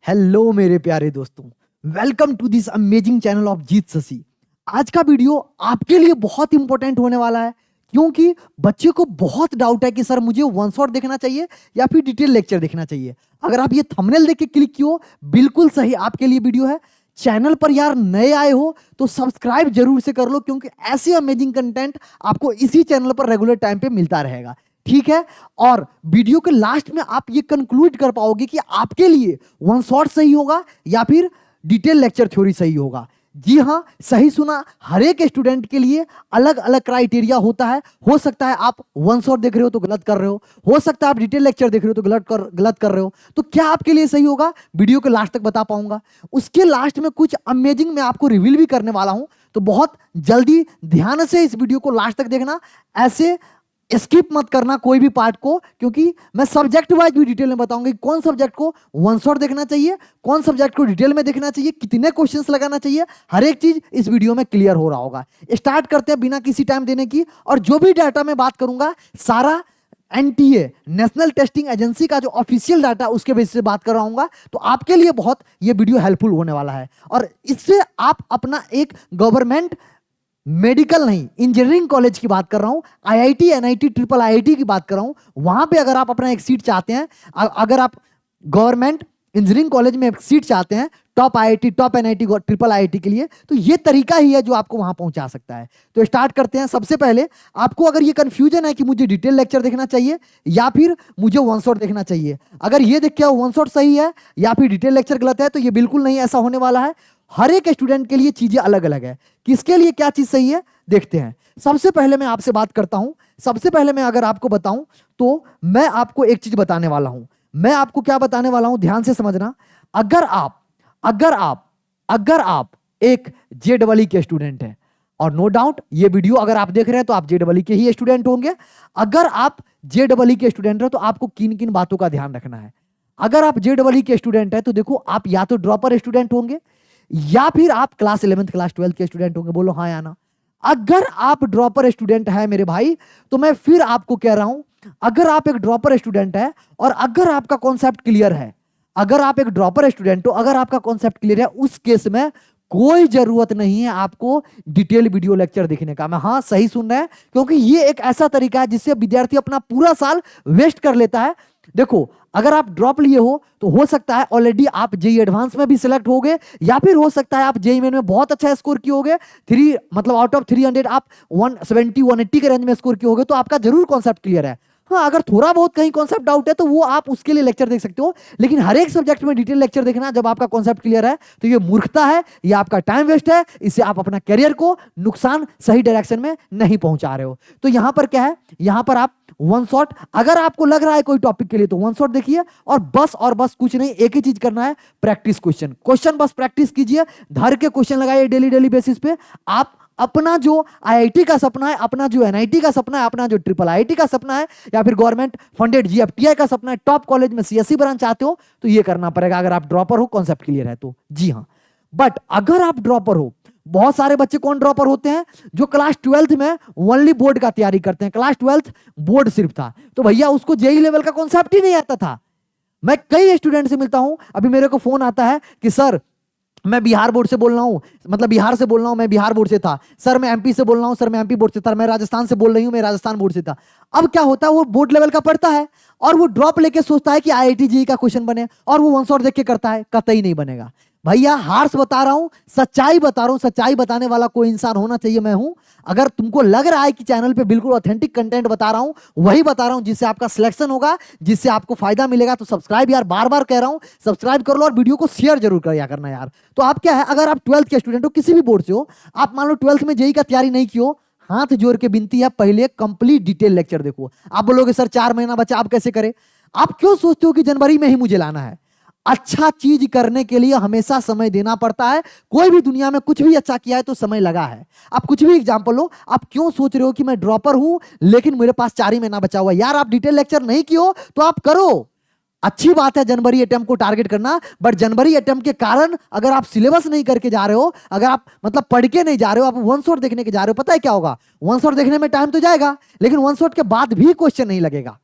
Hello मेरे प्यारे दोस्तों, welcome to this amazing channel of Jeet Shashi. आज का वीडियो आपके लिए बहुत इंपॉर्टेंट होने वाला है क्योंकि बच्चे को बहुत डाउट है कि सर मुझे वन शॉट देखना चाहिए या फिर डिटेल लेक्चर देखना चाहिए। अगर आप ये थंबनेल देख के क्लिक किए हो, बिल्कुल सही आपके लिए वीडियो है। चैनल पर यार नए आए हो तो सब्सक्राइब जरूर से कर लो क्योंकि ऐसे अमेजिंग कंटेंट आपको इसी चैनल पर रेगुलर टाइम पे मिलता रहेगा, ठीक है। और वीडियो के लास्ट में आप ये कंक्लूड कर पाओगे कि आपके लिए वन शॉट सही होगा या फिर डिटेल लेक्चर थ्योरी सही होगा। जी हाँ, सही सुना, हर एक स्टूडेंट के लिए अलग अलग क्राइटेरिया होता है। हो सकता है आप वन शॉट देख रहे हो तो गलत कर रहे हो सकता है आप डिटेल लेक्चर देख रहे हो तो गलत कर रहे हो। तो क्या आपके लिए सही होगा, वीडियो के लास्ट तक बता पाऊंगा। उसके लास्ट में कुछ अमेजिंग मैं आपको रिवील भी करने वाला हूं, तो बहुत जल्दी ध्यान से इस वीडियो को लास्ट तक देखना। ऐसे स्किप मत करना कोई भी पार्ट को, क्योंकि मैं सब्जेक्ट वाइज भी डिटेल में बताऊंगा कि कौन सब्जेक्ट को वन शॉट देखना चाहिए, कौन सब्जेक्ट को डिटेल में देखना चाहिए, कितने क्वेश्चंस लगाना चाहिए, हर एक चीज इस वीडियो में क्लियर हो रहा होगा। स्टार्ट करते हैं बिना किसी टाइम देने की। और जो भी डाटा मैं बात करूंगा सारा एनटीए नेशनल टेस्टिंग एजेंसी का जो ऑफिशियल डाटा उसके बेसिस से बात कर रहा हूं, तो आपके लिए बहुत ये वीडियो हेल्पफुल होने वाला है। और इससे आप अपना एक गवर्नमेंट मेडिकल नहीं, इंजीनियरिंग कॉलेज की बात कर रहा हूं, आईआईटी एनआईटी ट्रिपल आईआईटी की बात कर रहा हूं, वहां पे अगर आप अपना एक सीट चाहते हैं, अगर आप गवर्नमेंट इंजीनियरिंग कॉलेज में एक सीट चाहते हैं top IIT top NIT triple IIT के लिए, तो ये तरीका ही है जो आपको वहां पहुंचा सकता है। तो स्टार्ट करते हैं। सबसे पहले आपको अगर ये कंफ्यूजन है कि मुझे डिटेल लेक्चर देखना चाहिए या फिर मुझे वन शॉट देखना चाहिए, अगर ये देख के वन शॉट सही है या फिर डिटेल लेक्चर गलत है, तो ये बिल्कुल नहीं ऐसा होने वाला है। हर एक स्टूडेंट के लिए चीजें अलग अलग है, किसके लिए क्या चीज सही है देखते हैं। सबसे पहले मैं आपसे बात करता हूं, सबसे पहले मैं अगर आपको बताऊं तो मैं आपको एक चीज बताने वाला हूं। मैं आपको क्या बताने वाला हूं, ध्यान से समझना। अगर आप अगर आप अगर आप एक जेडबल के स्टूडेंट हैं, और नो डाउट ये वीडियो अगर आप देख रहे हैं तो आप जेडबल के ही स्टूडेंट होंगे। अगर आप जेडबल के स्टूडेंट हो तो आपको किन किन बातों का ध्यान रखना है। अगर आप जेडबल के स्टूडेंट है तो देखो, आप या तो ड्रॉपर स्टूडेंट होंगे या फिर आप क्लास 11th क्लास 12th के स्टूडेंट होंगे। बोलो हाँ या ना। अगर आप ड्रॉपर स्टूडेंट है मेरे भाई, तो मैं फिर आपको कह रहा हूं, अगर आप एक ड्रॉपर स्टूडेंट है और अगर आपका कॉन्सेप्ट क्लियर है, अगर आप एक ड्रॉपर स्टूडेंट हो, अगर आपका कॉन्सेप्ट क्लियर है, उस केस में कोई जरूरत नहीं है आपको डिटेल वीडियो लेक्चर देखने का। मैं हाँ सही सुन रहे हैं, क्योंकि ये एक ऐसा तरीका है जिससे विद्यार्थी अपना पूरा साल वेस्ट कर लेता है। देखो, अगर आप ड्रॉप लिए हो तो हो सकता है ऑलरेडी आप जेई एडवांस में भी सिलेक्ट हो गए, या फिर हो सकता है आप जेई मेन में बहुत अच्छा स्कोर किए होगे, 3 मतलब आउट ऑफ 300 आप 170 180 के रेंज में स्कोर किए होगे, तो आपका जरूर कॉन्सेप्ट क्लियर है। हाँ, अगर थोड़ा बहुत कहीं कॉन्सेप्ट डाउट है तो वो आप उसके लिए लेक्चर देख सकते हो, लेकिन हर एक सब्जेक्ट में डिटेल लेक्चर देखना जब आपका कॉन्सेप्ट क्लियर है तो ये मूर्खता है, ये आपका टाइम वेस्ट है। इससे आप अपना करियर को नुकसान सही डायरेक्शन में नहीं पहुंचा रहे हो। तो यहां पर क्या है, यहां पर आप वन शॉट, अगर आपको लग रहा है कोई टॉपिक के लिए तो वन शॉट देखिए, और बस कुछ नहीं, एक ही चीज करना है, प्रैक्टिस क्वेश्चन बस प्रैक्टिस कीजिए, धर के क्वेश्चन लगाइए डेली बेसिस पे। आप अपना जो आईआईटी का सपना है, अपना जो एनआईटी का सपना है, अपना जो ट्रिपल आईआईटी का सपना है, या फिर गवर्नमेंट फंडेड जीएफटीआई का सपना है, टॉप कॉलेज में सीएससी ब्रांच चाहते हो, तो ये करना पड़ेगा अगर आप ड्रॉपर हो, कॉन्सेप्ट क्लियर है तो। जी हाँ, बट अगर आप ड्रॉपर हो, बहुत सारे बच्चे कौन ड्रॉपर होते हैं, जो क्लास 12th में ओनली बोर्ड का तैयारी करते हैं, क्लास 12th बोर्ड सिर्फ था, तो भैया उसको जेई लेवल का कॉन्सेप्ट ही नहीं आता था। मैं कई स्टूडेंट से मिलता हूं, अभी मेरे को फोन आता है कि सर मैं बिहार बोर्ड से बोल रहा हूं, मतलब बिहार से बोल रहा हूं, मैं बिहार बोर्ड से था। सर मैं एमपी से बोल रहा हूं, सर मैं एमपी बोर्ड से था। मैं राजस्थान से बोल रही हूं, मैं राजस्थान बोर्ड से था। अब क्या होता है, वो बोर्ड लेवल का पढ़ता है और वो ड्रॉप लेके सोचता है कि आईआईटी जेईई का क्वेश्चन बने, और वो वन शॉट देख के करता है, कतई नहीं बनेगा। भैया हार्श बता रहा हूं, सच्चाई बता रहा हूं, सच्चाई बताने वाला कोई इंसान होना चाहिए, मैं हूं। अगर तुमको लग रहा है कि चैनल पे बिल्कुल ऑथेंटिक कंटेंट बता रहा हूं, वही बता रहा हूं जिससे आपका सिलेक्शन होगा, जिससे आपको फायदा मिलेगा, तो सब्सक्राइब यार, बार बार कह रहा हूं, सब्सक्राइब कर लो और वीडियो को शेयर जरूर किया करना यार। तो आप क्या है, अगर आप 12th के स्टूडेंट हो, किसी भी बोर्ड से हो, आप मान लो 12th में जेईई का तैयारी नहीं की हो, हाथ जोड़ के विनती है, पहले कंप्लीट डिटेल लेक्चर देखो। आप बोलोगे सर 4 महीना बचा, आप कैसे करें? आप क्यों सोचते हो कि जनवरी में ही मुझे लाना है? अच्छा चीज करने के लिए हमेशा समय देना पड़ता है। कोई भी दुनिया में कुछ भी अच्छा किया है तो समय लगा है। आप कुछ भी एग्जांपल लो, आप क्यों सोच रहे हो कि मैं ड्रॉपर हूं लेकिन मेरे पास 4 ही महीना बचा हुआ है? यार आप डिटेल लेक्चर नहीं किए हो तो आप करो। अच्छी बात है जनवरी अटेम्प्ट को टारगेट करना, बट जनवरी अटेम्प्ट के कारण अगर आप सिलेबस नहीं करके जा रहे हो, अगर आप मतलब पढ़ के नहीं जा रहे हो, आप वन शॉट देखने के जा रहे हो, पता है क्या होगा? वन शॉट देखने में टाइम तो जाएगा, लेकिन वन शॉट के बाद भी क्वेश्चन नहीं लगेगा।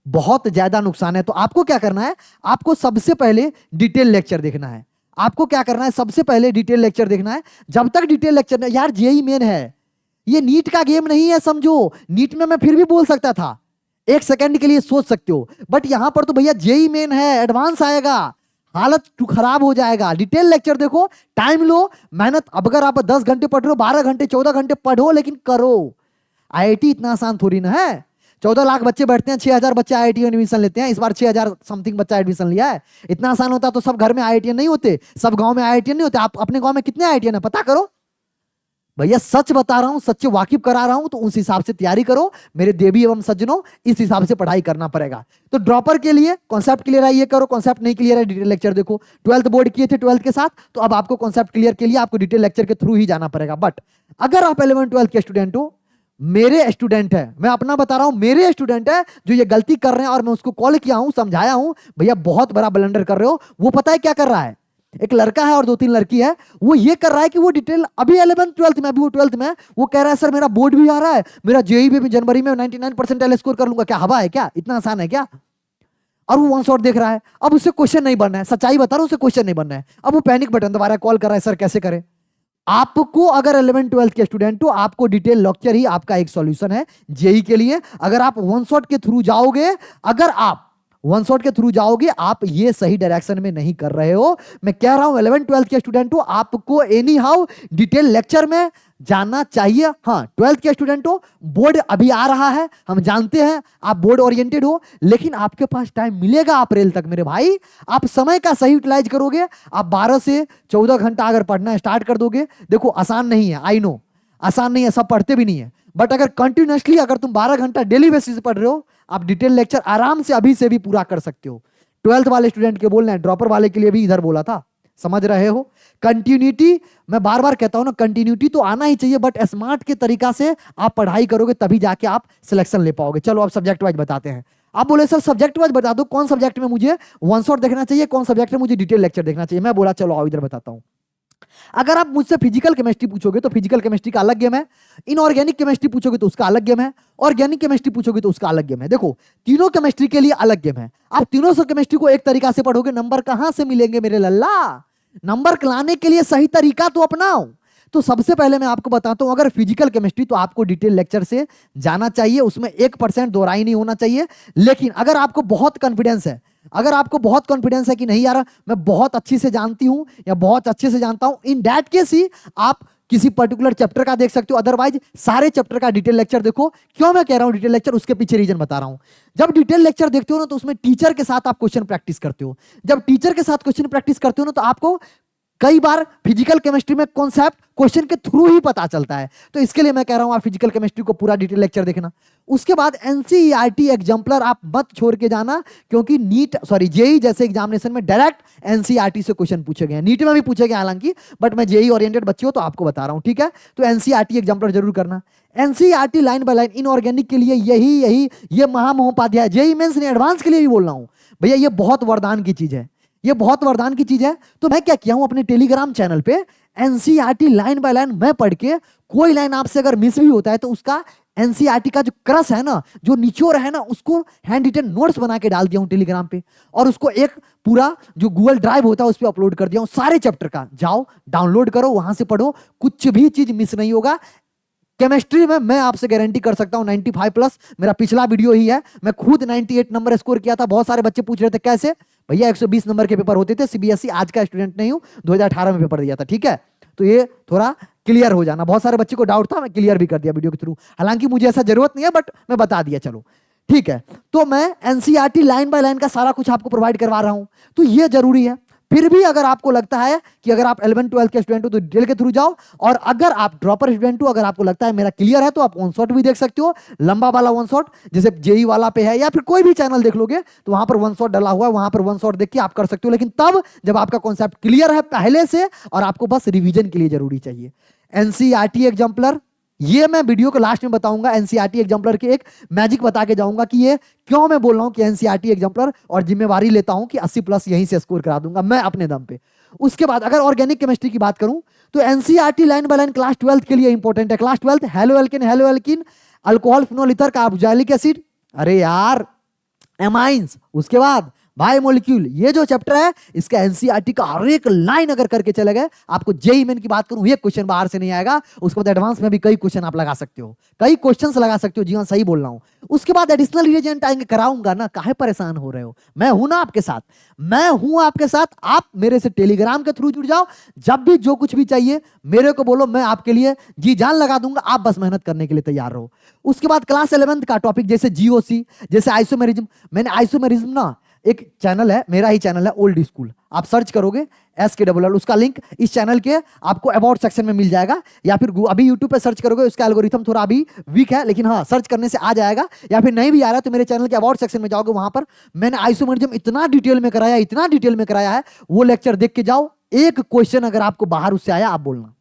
बहुत ज्यादा नुकसान है। तो आपको क्या करना है, आपको सबसे पहले डिटेल लेक्चर देखना है। आपको क्या करना है, सबसे पहले डिटेल लेक्चर देखना है। जब तक डिटेल लेक्चर, यार जेई मेन है, ये नीट का गेम नहीं है, समझो। नीट में मैं फिर भी बोल सकता था, एक सेकंड के लिए सोच सकते हो, बट यहां पर तो भैया जेई मेन है, एडवांस आएगा, हालत खराब हो जाएगा। डिटेल लेक्चर देखो, टाइम लो, मेहनत। अब अगर आप 10 घंटे पढ़ रहे हो, 12 घंटे 14 घंटे पढ़ो, लेकिन करो। आईआईटी इतना आसान थोड़ी ना है। 14 लाख बच्चे बैठते हैं, 6,000 बच्चे आईआईटी में एडमिशन लेते हैं। इस बार 6,000 समथिंग बच्चा एडमिशन लिया है। इतना आसान होता तो सब घर में आईआईटी नहीं होते, सब गांव में आईआईटी नहीं होते। आप अपने गांव में कितने आईआईटी है पता करो भैया, सच बता रहा हूं, सच से वाकिफ करा रहा हूं, तो उस हिसाब से तैयारी करो मेरे देवी एवं सज्जनों। इस हिसाब से पढ़ाई करना पड़ेगा। तो ड्रॉपर के लिए कॉन्सेप्ट क्लियर है, ये करो। कॉन्सेप्ट नहीं क्लियर है, डिटेल लेक्चर देखो। 12th बोर्ड किए थे 12th के साथ, तो अब आपको कॉन्सेप्ट क्लियर के लिए आपको डिटेल लेक्चर के थ्रू ही जाना पड़ेगा। बट अगर आप 11 12th के स्टूडेंट हो, मेरे स्टूडेंट है, मैं अपना बता रहा हूं, मेरे स्टूडेंट है जो ये गलती कर रहे हैं, और मैं उसको कॉल किया हूं, समझाया हूं, भैया बहुत बड़ा ब्लंडर कर रहे हो। वो पता है क्या कर रहा है, एक लड़का है और 2-3 लड़की है, वो ये कर रहा है कि वो डिटेल अभी 11th 12th में, अभी वो 12th में, वो कह रहा है सर मेरा बोर्ड भी आ रहा है, मेरा जेई भी जनवरी में 99% स्कोर कर लूंगा। क्या हवा है क्या, इतना आसान है क्या? और वो वन शॉट देख रहा है, अब उससे क्वेश्चन नहीं बनना है, सच्चाई बता रहा हूं, उससे क्वेश्चन नहीं बनना है। अब वो पैनिक बटन दबा रहा है, कॉल कर रहा है, सर कैसे करें? आपको अगर 11 12th के स्टूडेंट हो, आपको डिटेल लेक्चर ही आपका एक सॉल्यूशन है जेई के लिए। अगर आप वन शॉट के थ्रू जाओगे, अगर आप वन शॉट के थ्रू जाओगे, आप ये सही डायरेक्शन में नहीं कर रहे हो। मैं कह रहा हूं 11 12th के स्टूडेंट हो, आपको एनी हाउ डिटेल लेक्चर में जाना चाहिए। हाँ, 12th के स्टूडेंट हो, बोर्ड अभी आ रहा है, हम जानते हैं आप बोर्ड ओरिएंटेड हो, लेकिन आपके पास टाइम मिलेगा अप्रैल तक मेरे भाई। आप समय का सही यूटिलाइज करोगे, आप 12 से 14 घंटा अगर पढ़ना स्टार्ट कर दोगे। देखो आसान नहीं है, आई नो आसान नहीं है, सब पढ़ते भी नहीं है, बट अगर कंटिन्यूसली अगर तुम 12 घंटा डेली बेसिस पढ़ रहे हो, आप डिटेल लेक्चर आराम से अभी से भी पूरा कर सकते हो। 12th वाले स्टूडेंट के बोलना है, ड्रॉपर वाले के लिए भी इधर बोला था, समझ रहे हो? कंटिन्यूटी, मैं बार बार कहता हूं ना, कंटिन्यूटी तो आना ही चाहिए, बट स्मार्ट के तरीका से आप पढ़ाई करोगे तभी जाके आप सिलेक्शन ले पाओगे। चलो अब सब्जेक्ट वाइज बताते हैं। आप बोले सर सब्जेक्ट वाइज बता दो, कौन सब्जेक्ट में मुझे वन शॉट देखना चाहिए, कौन सब्जेक्ट में मुझे डिटेल लेक्चर देखना चाहिए। मैं बोला चलो आओ इधर बताता हूं। अगर आप मुझसे फिजिकल केमिस्ट्री पूछोगे तो फिजिकल केमिस्ट्री का अलग गेम है, इनऑर्गेनिक केमिस्ट्री पूछोगे तो उसका अलग गेम है, ऑर्गेनिक केमिस्ट्री पूछोगे तो उसका अलग गेम है। देखो तीनों केमिस्ट्री के लिए अलग गेम है। आप तीनों से केमिस्ट्री को एक तरीका से पढ़ोगे, नंबर कहां से मिलेंगे मेरे लल्ला? नंबर लाने के लिए सही तरीका तो अपनाओ। तो सबसे पहले मैं आपको बताता हूं, अगर फिजिकल केमिस्ट्री तो आपको डिटेल लेक्चर से जाना चाहिए, उसमें 1% दोहराई नहीं होना चाहिए। लेकिन अगर आपको बहुत कॉन्फिडेंस है, अगर आपको बहुत कॉन्फिडेंस है कि नहीं यार मैं बहुत अच्छी से जानती हूं या बहुत अच्छे से जानता हूं, इन दैट केस ही आप किसी पर्टिकुलर चैप्टर का देख सकते हो, अदरवाइज सारे चैप्टर का डिटेल लेक्चर देखो। क्यों मैं कह रहा हूं डिटेल लेक्चर, उसके पीछे रीजन बता रहा हूं। जब डिटेल लेक्चर देखते हो ना, तो उसमें टीचर के साथ आप क्वेश्चन प्रैक्टिस करते हो। जब टीचर के साथ क्वेश्चन प्रैक्टिस करते हो ना, तो आपको कई बार फिजिकल केमिस्ट्री में कॉन्सेप्ट क्वेश्चन के थ्रू ही पता चलता है। तो इसके लिए मैं कह रहा हूं आप फिजिकल केमिस्ट्री को पूरा डिटेल लेक्चर देखना। उसके बाद एनसीईआरटी एग्जाम्पलर आप मत छोड़ के जाना, क्योंकि जेई जैसे एग्जामिनेशन में डायरेक्ट एनसीईआरटी से क्वेश्चन पूछे गए, नीट में भी पूछे गए हालांकि, बट मैं जेई ओरिएंटेड बच्चे हो तो आपको बता रहा हूं, ठीक है? तो एनसीईआरटी एग्जाम्पलर जरूर करना। NCERT line by line inorganic के लिए ये महामहोपाध्याय, जेई मेंस ने एडवांस के लिए भी बोल रहा हूं भैया, ये बहुत वरदान की चीज है, ये बहुत वरदान की चीज है। तो मैं क्या किया हूं, अपने टेलीग्राम चैनल पे एनसीईआरटी लाइन बाय लाइन मैं पढ़ के, कोई लाइन आपसे अगर मिस भी होता है तो उसका एनसीईआरटी का जो क्रस है ना, जो निचोड़ है ना, उसको हैंड रिटन नोट्स बना के डाल दिया हूं टेलीग्राम पे, और उसको एक पूरा जो गूगल ड्राइव होता है उस पर अपलोड कर दिया हूं सारे चैप्टर का। जाओ डाउनलोड करो, वहां से पढ़ो, कुछ भी चीज मिस नहीं होगा। केमिस्ट्री में मैं आपसे गारंटी कर सकता हूं 95+, मेरा पिछला वीडियो ही है, मैं खुद 98 नंबर स्कोर किया था। बहुत सारे बच्चे पूछ रहे थे कैसे भैया, 120 नंबर के पेपर होते थे, सीबीएसई आज का स्टूडेंट नहीं हूं, 2018 में पेपर दिया था, ठीक है? तो ये थोड़ा क्लियर हो जाना, बहुत सारे बच्चे को डाउट था, मैं क्लियर भी कर दिया वीडियो के थ्रू। हालांकि मुझे ऐसा जरूरत नहीं है, बट मैं बता दिया, चलो ठीक है। तो मैं एनसीईआरटी लाइन बाय लाइन का सारा कुछ आपको प्रोवाइड करवा रहा हूं, तो ये जरूरी है। फिर भी अगर आपको लगता है कि अगर आप 11 12 के स्टूडेंट हो तो डिटेल के थ्रू जाओ, और अगर आप ड्रॉपर स्टूडेंट हो, अगर आपको लगता है मेरा क्लियर है, तो आप वन शॉट भी देख सकते हो, लंबा वाला वन शॉट, जैसे जेई वाला पे है, या फिर कोई भी चैनल देख लोगे तो वहां पर वन शॉट डला हुआ है, वहां पर वन शॉट देख के आप कर सकते हो। लेकिन तब जब आपका कॉन्सेप्ट क्लियर है पहले से, और आपको बस रिविजन के लिए जरूरी चाहिए। एनसीईआरटी एग्जाम्पलर, ये मैं वीडियो के लास्ट में बताऊंगा। एनसीईआरटी एग्जाम्पलर के एक मैजिक बता के जाऊंगा कि ये क्यों मैं बोल रहा हूं कि एनसीईआरटी एग्जाम्पलर, और जिम्मेवारी लेता हूं कि 80+ यहीं से स्कोर करा दूंगा मैं अपने दम पे। उसके बाद अगर ऑर्गेनिक केमिस्ट्री की बात करूं तो NCERT line by line class 12th के लिए इंपॉर्टेंट है। Class 12th haloalkane, alcohol phenol ether carboxylic acid, अरे यार एमाइंस, उसके बाद बायोमोलिक्यूल। ये जो चैप्टर है इसका एनसीईआरटी का हर एक लाइन अगर करके चले गए, आपको जेईई मेन की बात करूं, एक क्वेश्चन बाहर से नहीं आएगा। उसके बाद एडवांस में भी कई क्वेश्चन आप लगा सकते हो, कई क्वेश्चंस लगा सकते हो। जी हाँ, सही बोल रहा हूं। उसके बाद एडिशनल रिएजेंट आएंगे, कराऊंगा ना, काहे परेशान हो रहे हो, मैं हूं ना आपके साथ, मैं हूं आपके साथ। आप मेरे से टेलीग्राम के थ्रू जुड़ जाओ, जब भी जो कुछ भी चाहिए मेरे को बोलो, मैं आपके लिए जी जान लगा दूंगा, आप बस मेहनत करने के लिए तैयार रहो। उसके बाद क्लास 11th का टॉपिक जैसे जीओसी, जैसे आइसोमेरिज्म। मैंने आइसोमेरिज्म ना, एक चैनल है, मेरा ही चैनल है ओल्ड स्कूल, आप सर्च करोगे SKLL, उसका लिंक इस चैनल के आपको अबाउट सेक्शन में मिल जाएगा, या फिर अभी यूट्यूब पे सर्च करोगे, उसका एल्गोरिथम थोड़ा अभी वीक है, लेकिन हाँ सर्च करने से आ जाएगा। या फिर नहीं भी आ रहा है तो मेरे चैनल के अबाउट सेक्शन में जाओगे, वहां पर मैंने आइसोमेरिज्म इतना डिटेल में कराया, इतना डिटेल में कराया है, वो लेक्चर देख के जाओ। एक क्वेश्चन अगर आपको बाहर उससे आया, आप बोलना।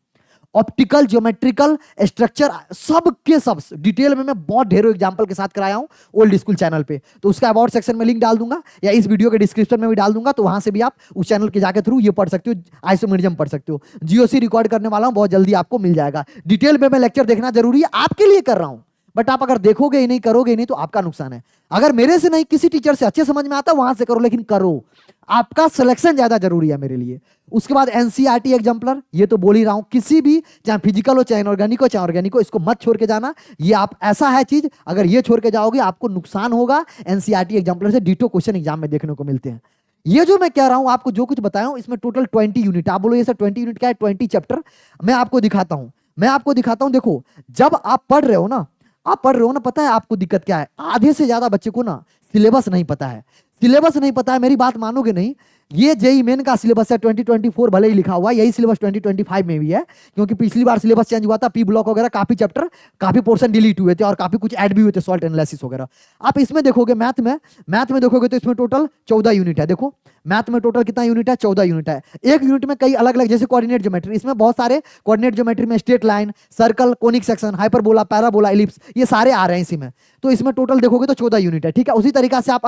ऑप्टिकल, ज्योमेट्रिकल स्ट्रक्चर, सब के सब डिटेल में मैं बहुत ढेरों एग्जांपल के साथ कराया हूं ओल्ड स्कूल चैनल पे। तो उसका अबाउट सेक्शन में लिंक डाल दूंगा, या इस वीडियो के डिस्क्रिप्शन में भी डाल दूंगा, तो वहां से भी आप उस चैनल के जाके थ्रू ये पढ़ सकते हो, आइसोमेरिज्म पढ़ सकते हो। जीओसी रिकॉर्ड करने वाला हूं, बहुत जल्दी आपको मिल जाएगा। डिटेल में मैं लेक्चर देखना जरूरी है, आपके लिए कर रहा हूं, बट आप अगर देखोगे ही नहीं, करोगे ही नहीं, तो आपका नुकसान है। अगर मेरे से नहीं, किसी टीचर से अच्छे समझ में आता, वहां से करो, लेकिन करो, आपका सिलेक्शन ज्यादा जरूरी है मेरे लिए। उसके बाद एनसीईआरटी एग्जाम्पलर, ये तो बोल ही रहा हूं, किसी भी चाहे फिजिकल हो, चाहे ऑर्गेनिक हो, इसको मत छोड़ के जाना। ये आप ऐसा है चीज, अगर ये छोड़ के जाओगे आपको नुकसान होगा। एनसीईआरटी एग्जाम्पलर से डिटो क्वेश्चन एग्जाम में देखने को मिलते हैं। ये जो मैं कह रहा हूं, आपको जो कुछ बताया हूं, इसमें टोटल 20 यूनिट। आप बोलो ये सर 20 यूनिट क्या है? 20 चैप्टर मैं आपको दिखाता हूं, देखो, जब आप पढ़ रहे हो ना, पता है आपको दिक्कत क्या है? आधे से ज्यादा बच्चे को ना सिलेबस नहीं पता है। सिलेबस नहीं पता है, मेरी बात मानोगे नहीं। ये जेईई मेन का सिलेबस है 2024, भले ही लिखा हुआ है, यही सिलेबस 2025 में भी है, क्योंकि पिछली बार सिलेबस चेंज हुआ था, पी ब्लॉक वगैरह काफी चैप्टर, काफी पोर्शन डिलीट हुए थे, और काफी कुछ ऐड भी हुए थे, सॉल्ट एनालिसिस वगैरह। आप इसमें देखोगे, मैथ में देखोगे तो इसमें टोटल 14 यूनिट है। देखो मैथ में टोटल कितना यूनिट है? 14 यूनिट है। एक यूनिट में कई अलग अलग, जैसे कोऑर्डिनेट ज्योमेट्री, इसमें बहुत सारे कोऑर्डिनेट ज्योमेट्री में straight line, circle, conic section, hyperbola, parabola, ellipse, ये सारे आ रहे हैं इसी में। तो इसमें टोटल देखोगे तो 14 यूनिट है, ठीक है। उसी तरीका से आप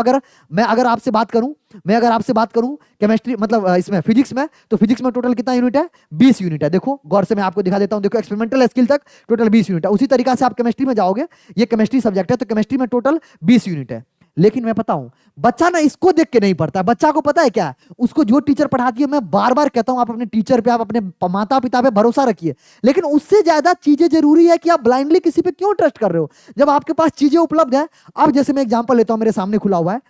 मैं अगर आपसे बात करूं केमिस्ट्री, मतलब इसमें फिजिक्स में, तो फिजिक्स में टोटल कितना यूनिट है? 20 यूनिट है। देखो गौर से मैं आपको दिखा देता हूं, देखो एक्सपेरिमेंटल स्किल तक टोटल 20 यूनिट है। उसी तरीका से आप केमिस्ट्री में जाओगे, ये केमिस्ट्री सब्जेक्ट है, तो केमिस्ट्री में टोटल 20 यूनिट है। लेकिन मैं बताऊं, बच्चा ना इसको देख के नहीं पढ़ता। बच्चा को पता है क्या? उसको जो टीचर पढ़ाती है, मैं बार बार कहता हूं, आप अपने टीचर पे, आप अपने माता पिता पे भरोसा रखिए, लेकिन उससे ज्यादा चीजें जरूरी है कि आप ब्लाइंडली किसी पे क्यों ट्रस्ट कर रहे हो, जब आपके पास चीजें उपलब्ध है। अब जैसे मैं एग्जांपल लेता हूं, मेरे सामने खुला हुआ है,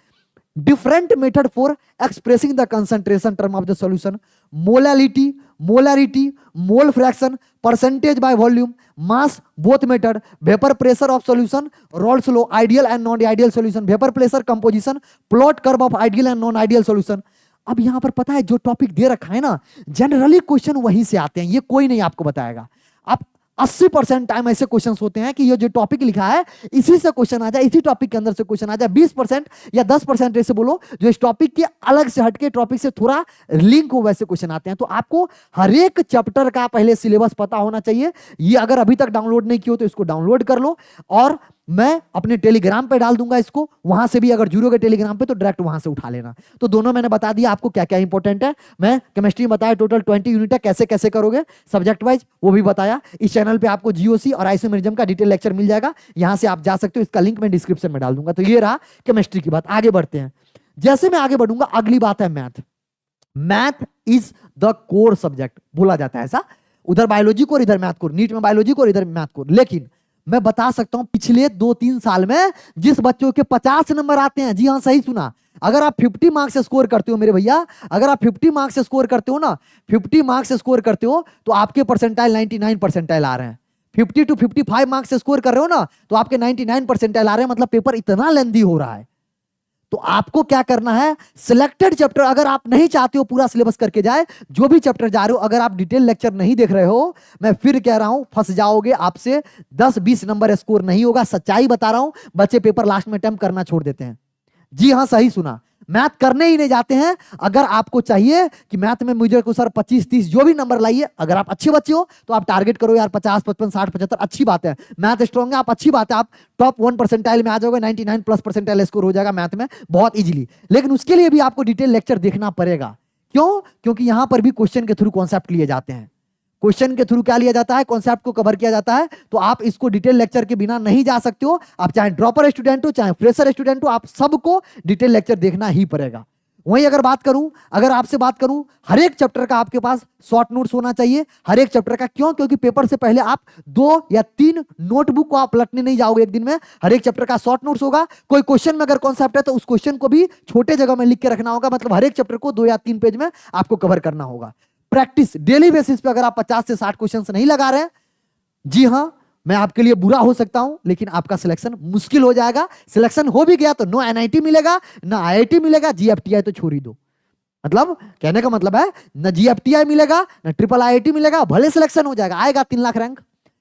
different method for expressing the concentration term of the solution: molality, mole fraction, percentage by volume, mass, both method, vapor pressure of solution, Rolle's law, ideal and non-ideal solution, vapor pressure composition, plot curve of ideal and non-ideal solution। अब यहां पर पता है जो topic दे रखा है ना, generally question वहीं से आते हैं, ये कोई नहीं आपको बताएगा। आप 80% टाइम ऐसे क्वेश्चंस होते हैं कि ये जो टॉपिक लिखा है इसी से क्वेश्चन आ जाए, इसी टॉपिक के अंदर से क्वेश्चन आ जाए। 20% या 10% ऐसे बोलो जो इस टॉपिक के अलग से हटके टॉपिक से थोड़ा लिंक हो, वैसे क्वेश्चन आते हैं। तो आपको हर एक चैप्टर का पहले सिलेबस पता होना चाहिए। ये अगर अभी तक डाउनलोड नहीं किया हो तो इसको डाउनलोड कर लो, और मैं अपने टेलीग्राम पे डाल दूंगा इसको, वहां से भी अगर जुड़ोगे टेलीग्राम पे तो डायरेक्ट वहां से उठा लेना। तो दोनों मैंने बता दिया आपको क्या क्या इंपॉर्टेंट है। मैं केमिस्ट्री में बताया टोटल 20 यूनिट है, कैसे कैसे करोगे सब्जेक्ट वाइज वो भी बताया। इस चैनल पे आपको जीओसी और आइसोमेरिज्म का डिटेल लेक्चर मिल जाएगा, यहां से आप जा सकते हो, इसका लिंक मैं डिस्क्रिप्शन में डाल दूंगा। तो ये रहा केमिस्ट्री की बात। आगे बढ़ते हैं। जैसे मैं आगे बढ़ूंगा, अगली बात है math is the core subject बोला जाता है ऐसा, उधर बायोलॉजी को और इधर मैथ को, नीट में बायोलॉजी को और इधर मैथ को। लेकिन मैं बता सकता हूं पिछले 2-3 साल में जिस बच्चों के 50 नंबर आते हैं, जी हां सही सुना, अगर आप 50 मार्क्स स्कोर करते हो मेरे भैया, अगर आप 50 मार्क्स स्कोर करते हो ना, 50 मार्क्स स्कोर करते हो तो आपके परसेंटाइल 99 परसेंटाइल आ रहे हैं। 50 to 55 मार्क्स स्कोर कर रहे हो ना, तो आपके 99 परसेंटाइल आ रहे हैं, मतलब पेपर इतना लेंदी हो रहा है। तो आपको क्या करना है, सिलेक्टेड चैप्टर, अगर आप नहीं चाहते हो पूरा सिलेबस करके जाए, जो भी चैप्टर जा रहे हो, अगर आप डिटेल लेक्चर नहीं देख रहे हो, मैं फिर कह रहा हूं फंस जाओगे, आपसे 10-20 नंबर स्कोर नहीं होगा। सच्चाई बता रहा हूं, बच्चे पेपर लास्ट में अटेम्प्ट करना छोड़ देते हैं। जी हां सही सुना, मैथ करने ही नहीं जाते हैं। अगर आपको चाहिए कि मैथ में मुझे को सर 25-30 जो भी नंबर लाइए, अगर आप अच्छे बच्चे हो तो आप टारगेट करो यार 50, 55, 60, 75, अच्छी बात है। मैथ स्ट्रॉन्ग है, आप अच्छी बात है, आप टॉप 1 परसेंटाइल में आ जाओगे, 99 प्लस परसेंटाइल स्कोर हो जाएगा मैथ में बहुत इजीली। लेकिन उसके लिए भी आपको डिटेल लेक्चर देखना पड़ेगा। क्यों? क्योंकि यहां पर भी क्वेश्चन के थ्रू कॉन्सेप्ट लिए जाते हैं। क्वेश्चन के थ्रू क्या लिया जाता है, कॉन्सेप्ट को कवर किया जाता है। तो आप इसको डिटेल लेक्चर के बिना नहीं जा सकते हो। आप चाहे ड्रॉपर स्टूडेंट हो चाहे फ्रेशर स्टूडेंट हो, आप सबको डिटेल लेक्चर देखना ही पड़ेगा। वहीं अगर आपसे बात करूं, हर एक चैप्टर का आपके पास शॉर्ट नोट्स होना चाहिए, हर एक चैप्टर का। क्यों? क्योंकि पेपर से पहले आप 2 या 3 नोटबुक को आप पलटने नहीं जाओगे एक दिन में। हर एक चैप्टर का शॉर्ट नोट्स होगा। कोई क्वेश्चन में अगर कॉन्सेप्ट है तो उस क्वेश्चन को भी छोटे जगह में लिख के रखना होगा। मतलब हर एक चैप्टर को 2 या 3 पेज में आपको कवर करना होगा। प्रैक्टिस डेली बेसिस पे अगर आप 50 से 60 क्वेश्चन नहीं लगा रहे हैं, जी हां, मैं आपके लिए बुरा हो सकता हूं, लेकिन आपका सिलेक्शन मुश्किल हो जाएगा। सिलेक्शन हो भी गया तो नो एनआईटी मिलेगा, ना आईआईटी मिलेगा, जीएफटीआई तो छोड़ ही दो। मतलब कहने का मतलब है, ना जीएफटीआई मिलेगा ना ट्रिपल आईआईटी मिलेगा। भले सिलेक्शन हो जाएगा, आएगा 3 लाख रैंक,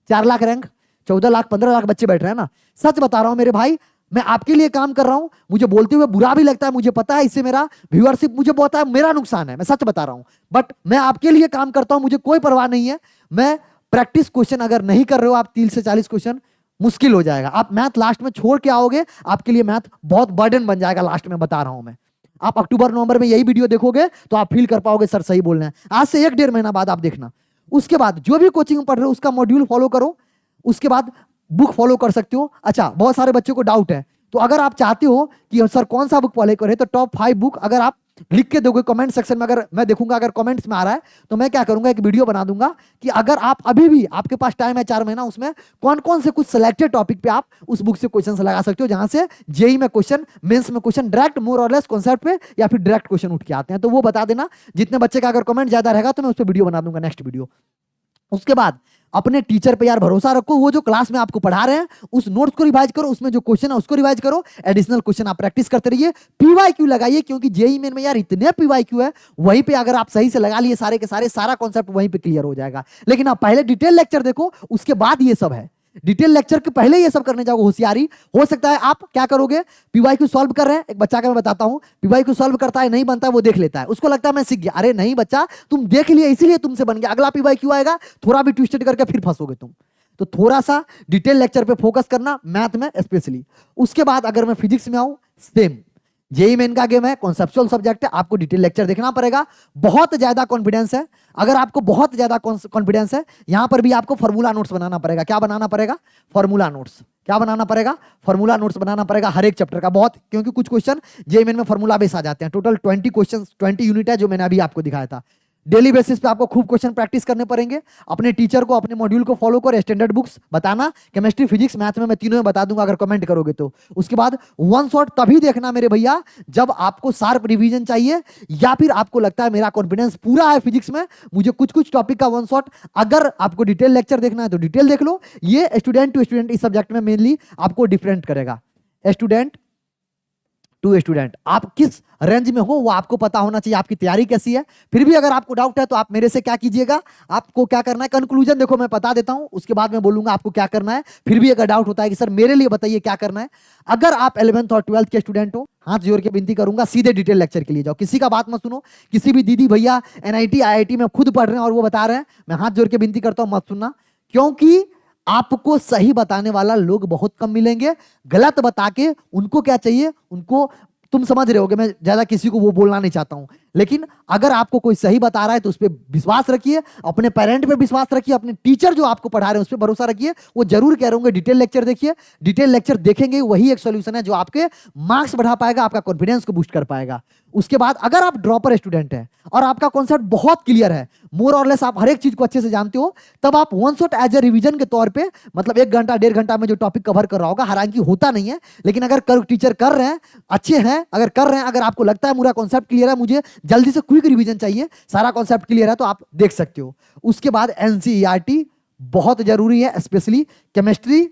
4 लाख रैंक, 14 लाख 15 लाख बच्चे बैठ रहे हैं ना। सच बता रहा हूं मेरे भाई, मैं आपके लिए काम कर रहा हूं। मुझे बोलते हुए बुरा भी लगता है, मुझे पता है इससे मेरा व्यूअरशिप मुझे बहुत है, मेरा नुकसान है, मैं सच बता रहा हूं। बट मैं आपके लिए काम करता हूं, मुझे कोई परवाह नहीं है। मैं प्रैक्टिस क्वेश्चन अगर नहीं कर रहे हो आप, 30 से 40 क्वेश्चन मुश्किल हो जाएगा। आप मैथ लास्ट में छोड़ के आओगे, आपके लिए मैथ बहुत बर्डन बन जाएगा। लास्ट में बता रहा हूं मैं, आप अक्टूबर नवंबर में यही वीडियो देखोगे तो आप फील कर पाओगे सर सही बोल रहे हैं। आज से 1-1.5 महीना बाद आप देखना। उसके बाद जो भी कोचिंग पढ़ रहे हो उसका मॉड्यूल फॉलो करो, उसके बाद बुक फॉलो कर सकते हो। अच्छा, बहुत सारे बच्चों को डाउट है, तो अगर आप चाहते हो कि सर कौन सा बुक फॉलो करें, तो टॉप 5 बुक अगर आप लिख के दोगे कमेंट सेक्शन में, अगर मैं देखूंगा अगर कमेंट्स में आ रहा है तो मैं क्या करूंगा, एक वीडियो बना दूंगा कि अगर आप अभी भी आपके पास टाइम है 4 महीना, उसमें कौन कौन से कुछ सिलेक्टेड टॉपिक पे आप उस बुक से क्वेश्चन लगा सकते हो, जहां से जेई में क्वेश्चन, मेंस में क्वेश्चन डायरेक्ट मोर और लेस कॉन्सेप्ट पे या फिर डायरेक्ट क्वेश्चन उठ के आते हैं। तो वो बता देना। जितने बच्चे का अगर कमेंट ज्यादा रहेगा तो मैं उस पर वीडियो बना दूंगा, नेक्स्ट वीडियो। उसके बाद अपने टीचर पे यार भरोसा रखो। वो जो क्लास में आपको पढ़ा रहे हैं उस नोट्स को रिवाइज करो, उसमें जो क्वेश्चन है उसको रिवाइज करो। एडिशनल क्वेश्चन आप प्रैक्टिस करते रहिए। पीवाईक्यू लगाइए, क्योंकि जेई मेन में यार इतने पीवाईक्यू है, वहीं पे अगर आप सही से लगा लिए सारे के सारे, सारा कॉन्सेप्ट वहीं पे क्लियर हो जाएगा। लेकिन आप पहले डिटेल लेक्चर देखो, उसके बाद ये सब है। डिटेल लेक्चर के पहले ये सब करने जाओगे, होशियारी। हो सकता है आप क्या करोगे, पीवाईक्यू सॉल्व कर रहे हैं, एक बच्चा का मैं बताता हूं, पीवाईक्यू सॉल्व करता है, नहीं बनता है, वो देख लेता है, उसको लगता है मैं सीख गया। अरे नहीं बच्चा, तुम देख लिए इसीलिए तुमसे बन गया। अगला पीवाईक्यू आएगा, थोड़ा भी ट्विस्टेड करके फिर फंसोगे तुम। तो थोड़ा सा डिटेल लेक्चर पे फोकस करना, मैथ में स्पेशली। उसके बाद अगर मैं फिजिक्स में आऊं, सेम जेई मेन का गेम है, कॉन्सेप्चुअल सब्जेक्ट है, आपको डिटेल लेक्चर देखना पड़ेगा। बहुत ज्यादा कॉन्फिडेंस है, अगर आपको बहुत ज्यादा कॉन्फिडेंस है, यहां पर भी आपको फॉर्मूला नोट्स बनाना पड़ेगा। क्या बनाना पड़ेगा? Formula notes. क्या बनाना पड़ेगा? फॉर्मूला नोट्स बनाना पड़ेगा हर एक चैप्टर का। बहुत, क्योंकि कुछ क्वेश्चन जेई मेन में फॉर्मूला बेस आ जाते हैं। टोटल 20 क्वेश्चन, 20 यूनिट है जो मैंने अभी आपको दिखाया था। डेली बेसिस पे आपको खूब क्वेश्चन प्रैक्टिस करने पड़ेंगे। अपने टीचर को, अपने मॉड्यूल को फॉलो करो। स्टैंडर्ड बुक्स बताना, केमिस्ट्री, फिजिक्स, मैथ में मैं तीनों में बता दूंगा अगर कमेंट करोगे तो। उसके बाद वन शॉट तभी देखना मेरे भैया जब आपको शार्प रिवीजन चाहिए, या फिर आपको लगता है मेरा कॉन्फिडेंस पूरा है फिजिक्स में, मुझे कुछ कुछ टॉपिक का वन शॉट। अगर आपको डिटेल लेक्चर देखना है तो डिटेल देख लो। ये स्टूडेंट टू स्टूडेंट इस सब्जेक्ट में मेनली आपको डिफरेंट करेगा। स्टूडेंट टू स्टूडेंट, आप किस रेंज में हो वो आपको पता होना चाहिए, आपकी तैयारी कैसी है। फिर भी अगर आपको डाउट है तो आप मेरे से क्या कीजिएगा, आपको क्या करना है, कंक्लूजन देखो मैं बता देता हूं, उसके बाद मैं बोलूंगा आपको क्या करना है। फिर भी अगर डाउट होता है कि सर मेरे लिए बताइए क्या करना है, अगर आप 11th और 12th के स्टूडेंट हो, हाथ जोड़ के विनती करूंगा सीधे डिटेल लेक्चर के लिए जाओ। किसी का बात मत सुनो, किसी भी दीदी भैया एनआईटी आईआईटी में खुद पढ़ रहे हैं और वो बता रहे हैं, मैं हाथ जोड़ के विनती करता हूं मत सुनना। क्योंकि आपको सही बताने वाला लोग बहुत कम मिलेंगे। गलत बता के उनको क्या चाहिए, उनको, तुम समझ रहे होगे, मैं ज्यादा किसी को वो बोलना नहीं चाहता हूं। लेकिन अगर आपको कोई सही बता रहा है तो उस पर विश्वास रखिए, अपने पेरेंट पे विश्वास रखिए, अपने टीचर जो आपको पढ़ा रहे हैं उस पर भरोसा रखिए। वो जरूर कह रहे होंगे डिटेल लेक्चर देखिए। डिटेल लेक्चर देखेंगे, वही एक सोल्यूशन है जो आपके मार्क्स बढ़ा पाएगा, आपका कॉन्फिडेंस को बूस्ट कर पाएगा। उसके बाद अगर आप ड्रॉपर स्टूडेंट है और आपका कॉन्सेप्ट बहुत क्लियर है, मोर और लेस आप हर एक चीज को अच्छे से जानते हो, तब आप one shot as a revision के तौर पे, मतलब 1 घंटा 1.5 घंटा में जो टॉपिक कवर कर रहा होगा, हालांकि होता नहीं है, लेकिन अगर टीचर कर रहे हैं, अच्छे हैं, अगर कर रहे हैं, अगर आपको लगता है पूरा कॉन्सेप्ट क्लियर है, मुझे जल्दी से क्विक रिवीजन चाहिए, सारा कॉन्सेप्ट क्लियर है, तो आप देख सकते हो। उसके बाद एनसीईआरटी बहुत जरूरी है, स्पेशली केमिस्ट्री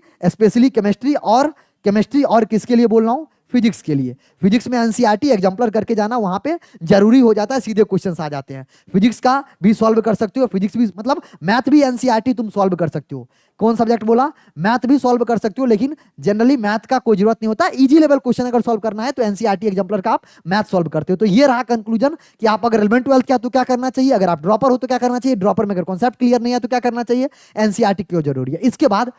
और किसके लिए बोल रहा हूं, फिजिक्स के लिए। फिजिक्स में एनसीईआरटी एग्जाम्पलर करके जाना, वहां पे जरूरी हो जाता है, सीधे क्वेश्चंस आ जाते हैं। फिजिक्स का भी सॉल्व कर सकते हो, फिजिक्स भी, मतलब मैथ भी एनसीईआरटी तुम सॉल्व कर सकते हो। कौन सब्जेक्ट बोला? मैथ भी सॉल्व कर सकते हो, लेकिन जनरली मैथ का कोई जरूरत नहीं होता। इजी लेवल क्वेश्चन अगर सॉल्व करना है तो एनसीईआरटी एग्जाम्पलर का आप मैथ सॉल्व करते हो। तो ये रहा कंक्लूजन कि आप अगर 11th 12th क्या तो क्या करना चाहिए, अगर आप ड्रॉपर हो तो क्या करना चाहिए, ड्रॉपर में अगर कॉन्सेप्ट क्लियर नहीं है तो क्या करना चाहिए, एनसीईआरटी क्यों जरूरी है। इसके बाद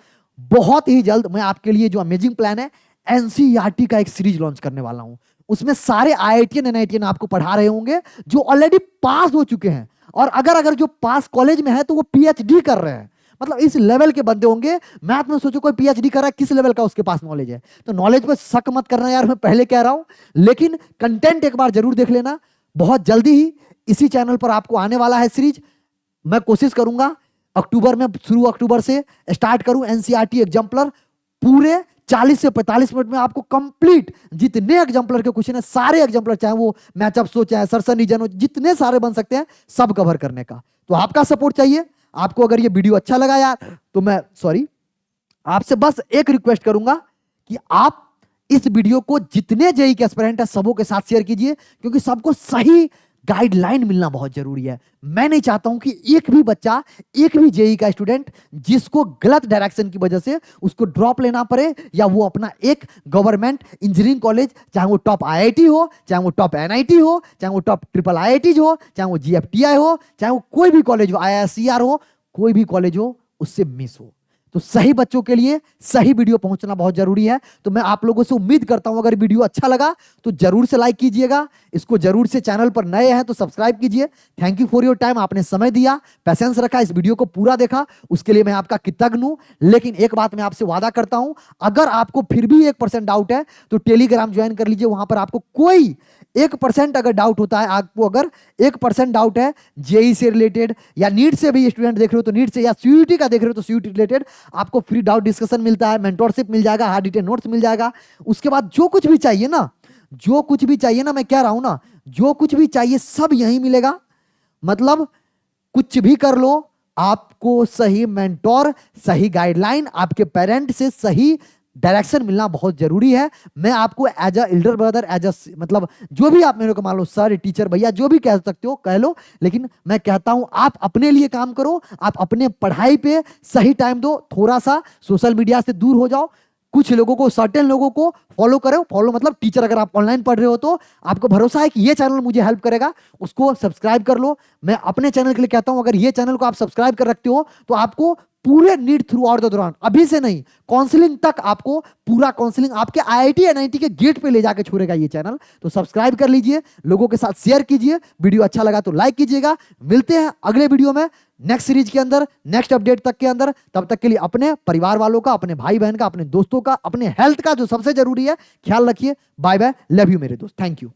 बहुत ही जल्द मैं आपके लिए जो अमेजिंग प्लान है, एनसीईआरटी का एक सीरीज लॉन्च करने वाला हूं। उसमें सारे आईआईटीएन एनआईटीएन आपको पढ़ा रहे होंगे जो ऑलरेडी पास हो चुके हैं और अगर जो पास कॉलेज में है तो वो पीएचडी कर रहे हैं, मतलब इस लेवल के बंदे होंगे। मैथ में सोचो कोई पीएचडी कर रहा है, किस लेवल का उसके पास नॉलेज है। तो नॉलेज पे शक मत करना यार, मैं पहले कह रहा हूं, लेकिन कंटेंट एक बार जरूर देख लेना। बहुत जल्दी ही इसी चैनल पर आपको आने वाला है सीरीज। मैं कोशिश करूंगा अक्टूबर में, शुरू अक्टूबर से स्टार्ट करूं एनसीईआरटी एग्जाम्पलर। पूरे 40 से 45 मिनट में आपको कंप्लीट जितने एग्जाम्पलर के क्वेश्चन है, सारे एग्जाम्पलर, चाहे वो मैचअप हो, चाहे सर्सन रीजन हो, जितने सारे बन सकते हैं सब कवर करने का। तो आपका सपोर्ट चाहिए। आपको अगर ये वीडियो अच्छा लगा यार, तो मैं आपसे बस एक रिक्वेस्ट करूंगा कि आप इस वीडियो को जितने जेई के एस्पिरेंट है सबों के साथ शेयर कीजिए, क्योंकि सबको सही गाइडलाइन मिलना बहुत जरूरी है। मैं नहीं चाहता हूं कि एक भी बच्चा, एक भी जेई का स्टूडेंट जिसको गलत डायरेक्शन की वजह से उसको ड्रॉप लेना पड़े, या वो अपना एक गवर्नमेंट इंजीनियरिंग कॉलेज, चाहे वो टॉप आईआईटी हो, चाहे वो टॉप एनआईटी हो, चाहे वो टॉप ट्रिपल आईआईटी हो, चाहे वो जीएफटीआई हो, चाहे वो कोई भी कॉलेज हो, आईआईसीआर हो, कोई भी कॉलेज हो, उससे मिस हो। तो सही बच्चों के लिए सही वीडियो पहुंचना बहुत जरूरी है। तो मैं आप लोगों से उम्मीद करता हूं, अगर वीडियो अच्छा लगा तो जरूर से लाइक कीजिएगा, इसको जरूर से, चैनल पर नए हैं तो सब्सक्राइब कीजिए। Thank you for your time, आपने समय दिया, पैसेंस रखा, इस वीडियो को पूरा देखा, उसके लिए मैं आपका कृतज्ञ हूं। लेकिन एक बात मैं आपसे वादा करता हूं, अगर आपको फिर भी 1% डाउट है तो टेलीग्राम ज्वाइन कर लीजिए। वहां पर आपको कोई 1% अगर डाउट होता है, आपको अगर 1% डाउट है जेई से रिलेटेड, या नीट से भी स्टूडेंट देख रहे हो तो नीट से, या सीयूटी का देख रहे हो तो सीयूटी रिलेटेड, आपको फ्री डाउट डिस्कशन मिलता है, मेंटोरशिप मिल जाएगा, हार्ड डिटेल नोट्स मिल जाएगा। उसके बाद जो कुछ भी चाहिए ना, जो कुछ भी चाहिए ना, मैं कह रहा हूं ना, जो कुछ भी चाहिए सब यहीं मिलेगा। मतलब कुछ भी कर लो, आपको सही मेंटोर, सही गाइडलाइन, आपके पेरेंट से सही डायरेक्शन मिलना बहुत जरूरी है। मैं आपको as a elder brother, as a मतलब जो भी आप मेरे को मान लो, सर, टीचर, भैया, जो भी कह सकते हो कह लो, लेकिन मैं कहता हूं आप अपने लिए काम करो, आप अपने पढ़ाई पे सही टाइम दो, थोड़ा सा सोशल मीडिया से दूर हो जाओ, कुछ लोगों को, सर्टेन लोगों को फॉलो करो। फॉलो मतलब टीचर, अगर आप ऑनलाइन पढ़ रहे हो तो आपको भरोसा है कि ये चैनल मुझे हेल्प करेगा, उसको सब्सक्राइब कर लो। मैं अपने चैनल के लिए कहता हूं, अगर ये चैनल को आप सब्सक्राइब कर रखते हो तो आपको पूरे नीट थ्रू आउट द दौरान, अभी से नहीं, काउंसलिंग तक, आपको पूरा काउंसलिंग आपके आईआईटी एनआईटी के गेट पे ले जाके छोड़ेगा ये चैनल। तो सब्सक्राइब कर लीजिए, लोगों के साथ शेयर कीजिए, वीडियो अच्छा लगा तो लाइक कीजिएगा। मिलते हैं अगले वीडियो में, नेक्स्ट सीरीज के अंदर, नेक्स्ट अपडेट तक के अंदर। तब तक के लिए अपने परिवार वालों का, अपने भाई बहन का, अपने दोस्तों का, अपने हेल्थ का जो सबसे जरूरी है, ख्याल रखिए। बाय बाय, लव यू मेरे दोस्त, थैंक यू।